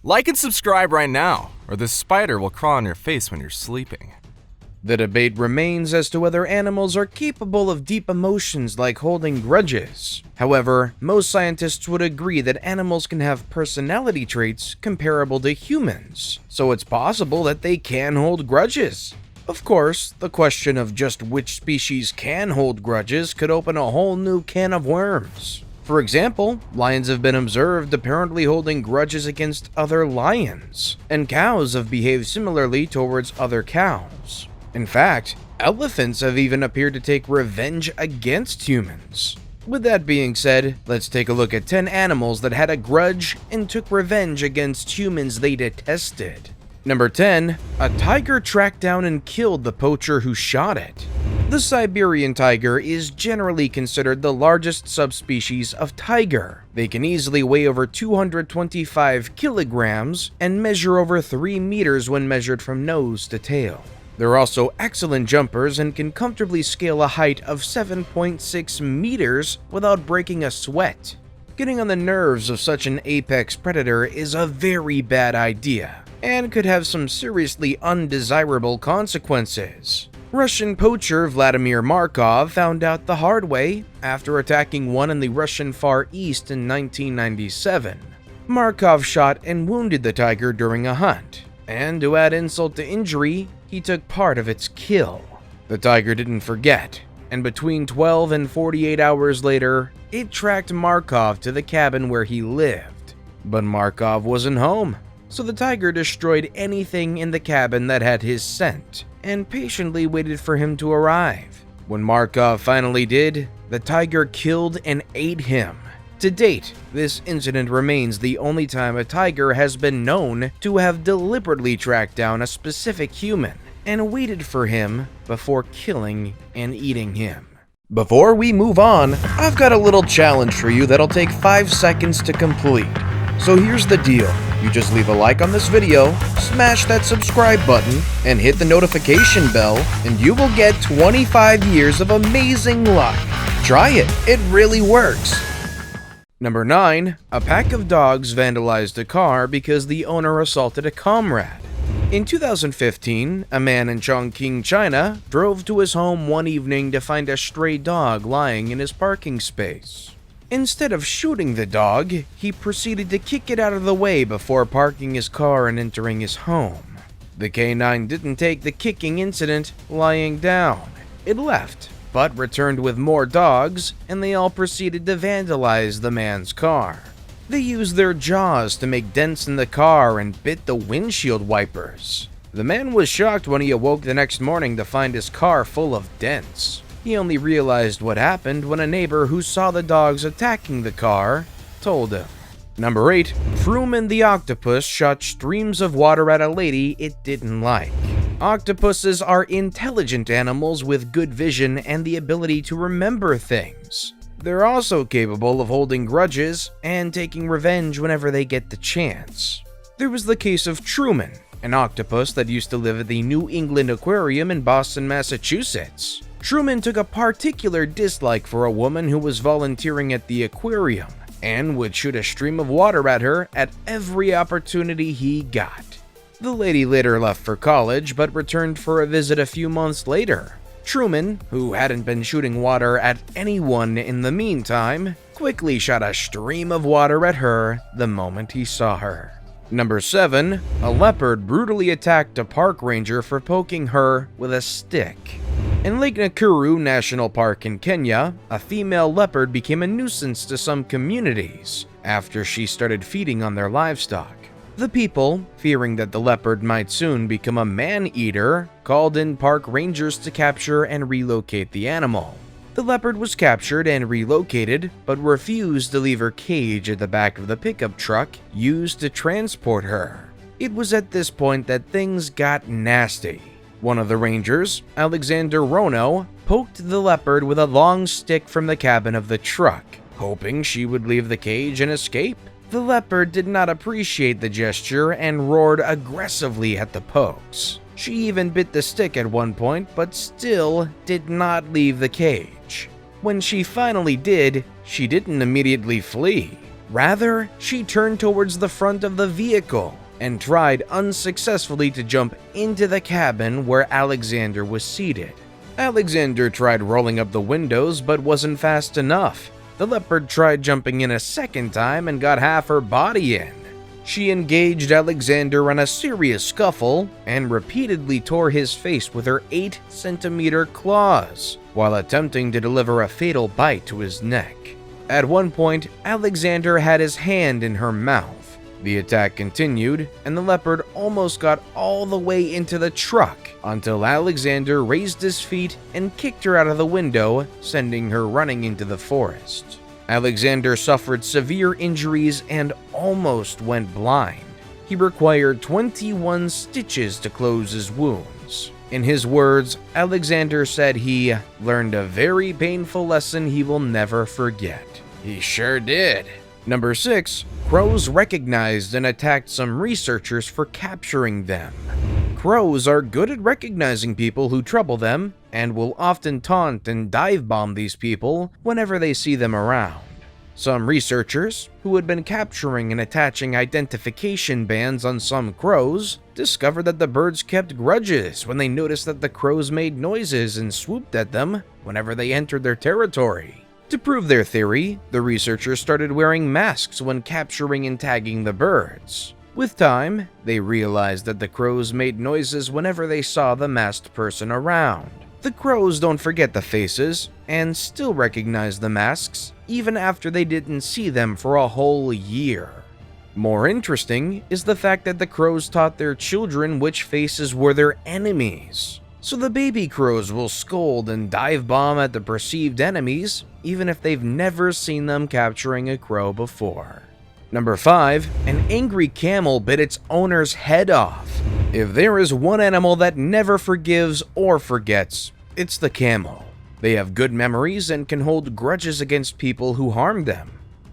Like and subscribe right now, or this spider will crawl on your face when you're sleeping. The debate remains as to whether animals are capable of deep emotions like holding grudges. However, most scientists would agree that animals can have personality traits comparable to humans, so it's possible that they can hold grudges. Of course, the question of just which species can hold grudges could open a whole new can of worms. For example, lions have been observed apparently holding grudges against other lions, and cows have behaved similarly towards other cows. In fact, elephants have even appeared to take revenge against humans. With that being said, let's take a look at 10 animals that had a grudge and took revenge against humans they detested. Number 10. A tiger tracked down and killed the poacher who shot it. The Siberian tiger is generally considered the largest subspecies of tiger. They can easily weigh over 225 kilograms and measure over 3 meters when measured from nose to tail. They're also excellent jumpers and can comfortably scale a height of 7.6 meters without breaking a sweat. Getting on the nerves of such an apex predator is a very bad idea and could have some seriously undesirable consequences. Russian poacher Vladimir Markov found out the hard way after attacking one in the Russian Far East in 1997. Markov shot and wounded the tiger during a hunt, and to add insult to injury, he took part of its kill. The tiger didn't forget, and between 12 and 48 hours later, it tracked Markov to the cabin where he lived. But Markov wasn't home, so the tiger destroyed anything in the cabin that had his scent and patiently waited for him to arrive. When Markov finally did, the tiger killed and ate him. To date, this incident remains the only time a tiger has been known to have deliberately tracked down a specific human and waited for him before killing and eating him. Before we move on, I've got a little challenge for you that'll take 5 seconds to complete. So here's the deal. You just leave a like on this video, smash that subscribe button, and hit the notification bell, and you will get 25 years of amazing luck. Try it, it really works. Number 9. A pack of dogs vandalized a car because the owner assaulted a comrade. In 2015, a man in Chongqing, China, drove to his home one evening to find a stray dog lying in his parking space. Instead of shooting the dog, he proceeded to kick it out of the way before parking his car and entering his home. The canine didn't take the kicking incident lying down. It left, but returned with more dogs, and they all proceeded to vandalize the man's car. They used their jaws to make dents in the car and bit the windshield wipers. The man was shocked when he awoke the next morning to find his car full of dents. He only realized what happened when a neighbor who saw the dogs attacking the car told him. Number 8. Truman the octopus shot streams of water at a lady it didn't like. Octopuses are intelligent animals with good vision and the ability to remember things. They're also capable of holding grudges and taking revenge whenever they get the chance. There was the case of Truman, an octopus that used to live at the New England Aquarium in Boston, Massachusetts. Truman took a particular dislike for a woman who was volunteering at the aquarium and would shoot a stream of water at her at every opportunity he got. The lady later left for college but returned for a visit a few months later. Truman, who hadn't been shooting water at anyone in the meantime, quickly shot a stream of water at her the moment he saw her. Number 7. A leopard brutally attacked a park ranger for poking her with a stick. In Lake Nakuru National Park in Kenya, a female leopard became a nuisance to some communities after she started feeding on their livestock. The people, fearing that the leopard might soon become a man-eater, called in park rangers to capture and relocate the animal. The leopard was captured and relocated, but refused to leave her cage at the back of the pickup truck used to transport her. It was at this point that things got nasty. One of the rangers, Alexander Rono, poked the leopard with a long stick from the cabin of the truck, hoping she would leave the cage and escape. The leopard did not appreciate the gesture and roared aggressively at the pokes. She even bit the stick at one point, but still did not leave the cage. When she finally did, she didn't immediately flee. Rather, she turned towards the front of the vehicle and tried unsuccessfully to jump into the cabin where Alexander was seated. Alexander tried rolling up the windows but wasn't fast enough. The leopard tried jumping in a second time and got half her body in. She engaged Alexander in a serious scuffle and repeatedly tore his face with her 8-centimeter claws while attempting to deliver a fatal bite to his neck. At one point, Alexander had his hand in her mouth. The attack continued, and the leopard almost got all the way into the truck until Alexander raised his feet and kicked her out of the window, sending her running into the forest. Alexander suffered severe injuries and almost went blind. He required 21 stitches to close his wounds. In his words, Alexander said he learned a very painful lesson he will never forget. He sure did. Number 6. Crows recognized and attacked some researchers for capturing them. Crows are good at recognizing people who trouble them and will often taunt and dive bomb these people whenever they see them around. Some researchers, who had been capturing and attaching identification bands on some crows, discovered that the birds kept grudges when they noticed that the crows made noises and swooped at them whenever they entered their territory. To prove their theory, the researchers started wearing masks when capturing and tagging the birds. With time, they realized that the crows made noises whenever they saw the masked person around. The crows don't forget the faces and still recognize the masks even after they didn't see them for a whole year. More interesting is the fact that the crows taught their children which faces were their enemies. So the baby crows will scold and dive bomb at the perceived enemies even if they've never seen them capturing a crow before. Number 5. An angry camel bit its owner's head off. If there is one animal that never forgives or forgets, it's the camel. They have good memories and can hold grudges against people who harmed them.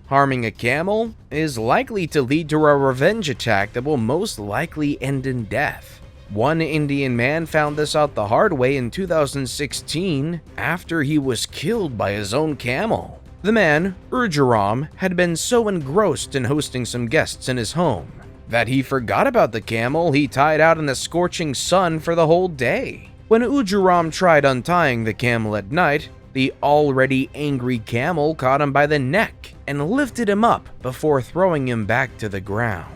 Harming a camel is likely to lead to a revenge attack that will most likely end in death. One Indian man found this out the hard way in 2016 after he was killed by his own camel. The man, Urjaram, had been so engrossed in hosting some guests in his home that he forgot about the camel he tied out in the scorching sun for the whole day. When Urjaram tried untying the camel at night, the already angry camel caught him by the neck and lifted him up before throwing him back to the ground.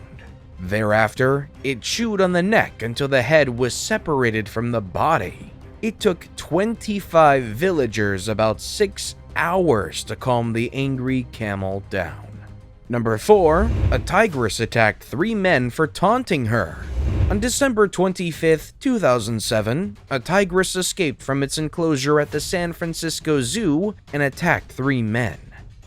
Thereafter, it chewed on the neck until the head was separated from the body. It took 25 villagers about 6 hours to calm the angry camel down. Number 4. A tigress attacked 3 men for taunting her. On December 25, 2007, a tigress escaped from its enclosure at the San Francisco Zoo and attacked 3 men.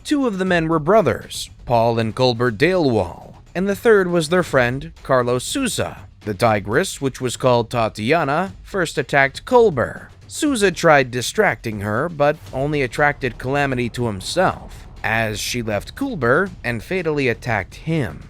2 of the men were brothers, Paul and Colbert Dalewall, and the third was their friend, Carlos Souza. The tigress, which was called Tatiana, first attacked Colbert. Souza tried distracting her, but only attracted calamity to himself, as she left Colbert and fatally attacked him.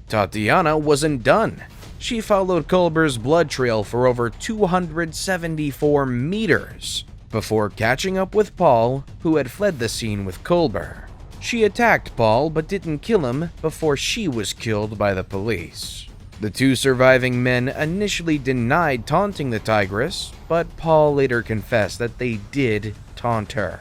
Tatiana wasn't done. She followed Colbert's blood trail for over 274 meters before catching up with Paul, who had fled the scene with Colbert. She attacked Paul but didn't kill him before she was killed by the police. The 2 surviving men initially denied taunting the tigress, but Paul later confessed that they did taunt her.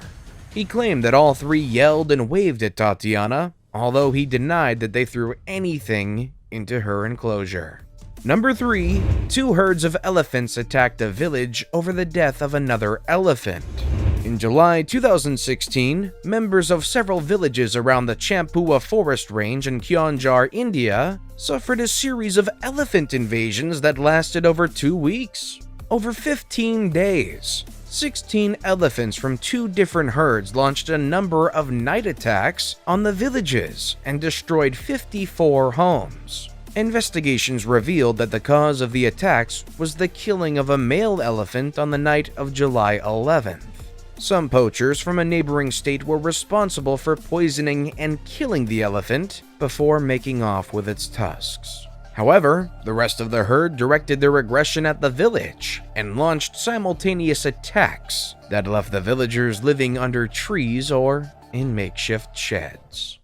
He claimed that all 3 yelled and waved at Tatiana, although he denied that they threw anything into her enclosure. Number 3. 2 herds of elephants attacked a village over the death of another elephant. In July 2016, members of several villages around the Champua Forest Range in Kionjar, India, suffered a series of elephant invasions that lasted over 2 weeks. Over 15 days, 16 elephants from 2 different herds launched a number of night attacks on the villages and destroyed 54 homes. Investigations revealed that the cause of the attacks was the killing of a male elephant on the night of July 11th. Some poachers from a neighboring state were responsible for poisoning and killing the elephant before making off with its tusks. However, the rest of the herd directed their aggression at the village and launched simultaneous attacks that left the villagers living under trees or in makeshift sheds.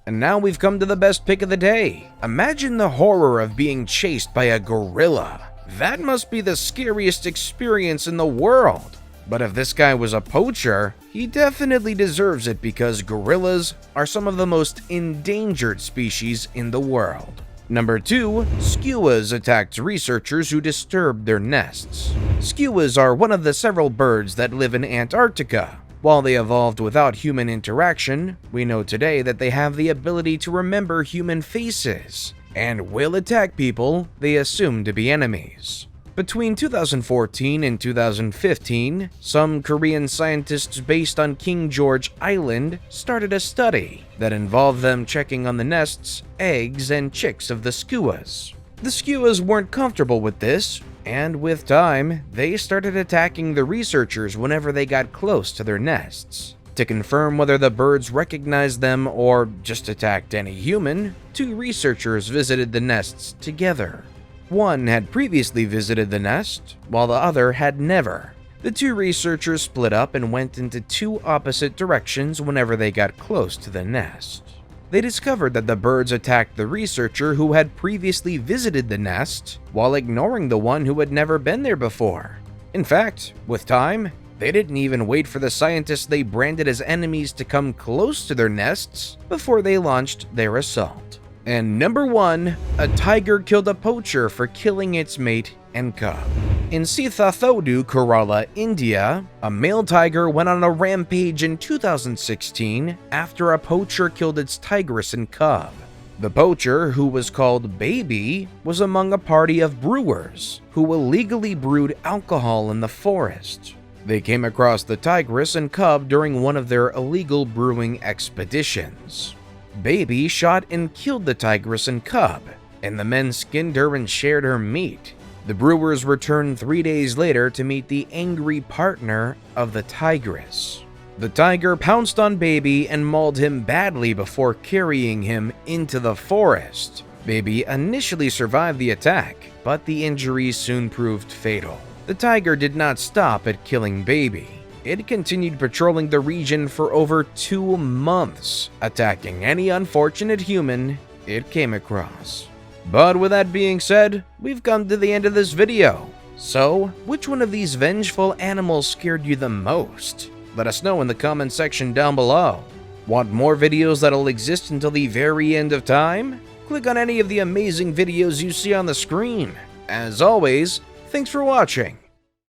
And now we've come to the best pick of the day. Imagine the horror of being chased by a gorilla. That must be the scariest experience in the world. But if this guy was a poacher, he definitely deserves it because gorillas are some of the most endangered species in the world. Number 2. SKUAS attacked researchers who disturbed their nests. SKUAS are one of the several birds that live in Antarctica. While they evolved without human interaction, we know today that they have the ability to remember human faces and will attack people they assume to be enemies. Between 2014 and 2015, some Korean scientists based on King George Island started a study that involved them checking on the nests, eggs, and chicks of the SKUAS. The SKUAS weren't comfortable with this, and with time, they started attacking the researchers whenever they got close to their nests. To confirm whether the birds recognized them or just attacked any human, 2 researchers visited the nests together. One had previously visited the nest, while the other had never. The 2 researchers split up and went into 2 opposite directions whenever they got close to the nest. They discovered that the birds attacked the researcher who had previously visited the nest, while ignoring the one who had never been there before. In fact, with time, they didn't even wait for the scientists they branded as enemies to come close to their nests before they launched their assault. And number 1, a tiger killed a poacher for killing its mate and cub. In Sithathodu, Kerala, India, a male tiger went on a rampage in 2016 after a poacher killed its tigress and cub. The poacher, who was called Baby, was among a party of brewers who illegally brewed alcohol in the forest. They came across the tigress and cub during one of their illegal brewing expeditions. Baby shot and killed the tigress and cub, and the men skinned her and shared her meat. The brewers returned 3 days later to meet the angry partner of the tigress. The tiger pounced on Baby and mauled him badly before carrying him into the forest. Baby initially survived the attack, but the injuries soon proved fatal. The tiger did not stop at killing Baby. It continued patrolling the region for over 2 months, attacking any unfortunate human it came across. But with that being said, we've come to the end of this video. So, which one of these vengeful animals scared you the most? Let us know in the comment section down below. Want more videos that'll exist until the very end of time? Click on any of the amazing videos you see on the screen. As always, thanks for watching.